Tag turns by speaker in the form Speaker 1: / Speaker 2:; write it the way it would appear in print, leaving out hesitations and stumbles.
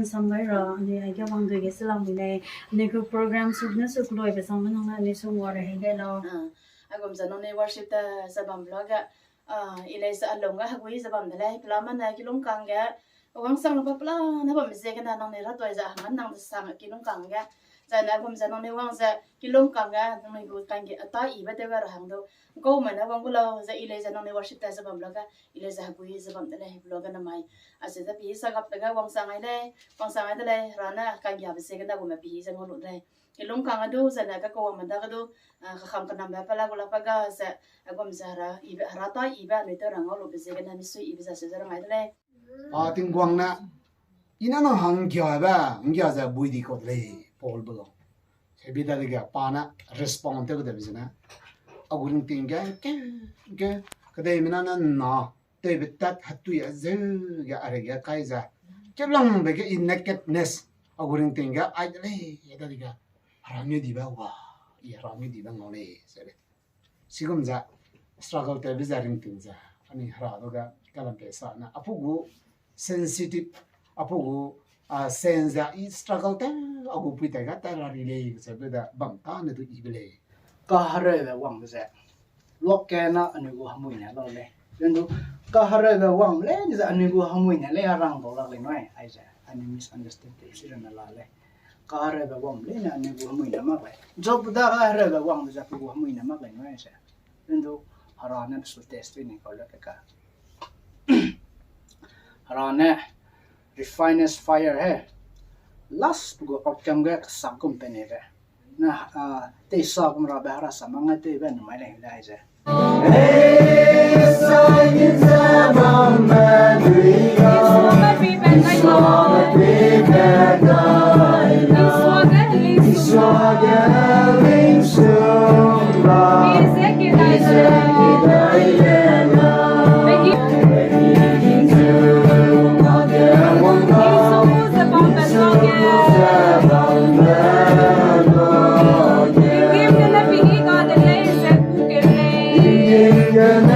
Speaker 1: Samgaira, I get one to get along with a nickel program, Subness of Glory, some of water, hello.
Speaker 2: I come to no worship the Sabam blogger. Eliza Alonga, who is about the lake, Laman, Kilum Kanga, one song of a plan, never mistaken on the Ratoiza, and now the song of Kilum Kanga. Then I come to only ones that Kilum Kanga, only good can get a tie, but they were a handle. Go, man, I won't below the Eliza only worship the Sabam blogger, Eliza who is about the lake blogger and my. I said the piece I got the guy one song I lay, one song I lay, Rana, can you have a second that woman piece and one day. Kilum Kanga does and I go and Dagado, Hakam Kanamba Palagola Pagas, I come Zara, Rata, even later and all of the second and sweet is a my lay.
Speaker 3: Ting Guangna Inano Hang Kiaba, Ngiaza Budi Cotley, Paul Below. Hebida Pana respond to the Vizina. I wouldn't think, Kademina, no, David that had to Yazu, Arega Kaiser. Kelong begin in nakedness. I wouldn't think, I delay, Yadadiga. Rami Diva, Rami Diva Nole, said it. Sigumza struggle to visiting things. Ani Radoga, Galampesa, Apugu, sensitive, Apugu, sense that it struggled. I go put a gata relay, said with a bumpana to Ibele.
Speaker 4: Kahare one was that. Lockana and you go Hamuina, lonely. Then do Kahare one lens and you go Hamuina, lay around the lovely way, I said. I misunderstood the children a lale. Kahare one lane and you go Hamuina Magay. Job that I read the one was a Hamuina Magay, I said. Then do Harana was testing Colaka. Harana, refinest fire hair. Last go up can get some company there. Nah, they saw from Rabara Samanga, they went my name, Liza.
Speaker 3: Yeah.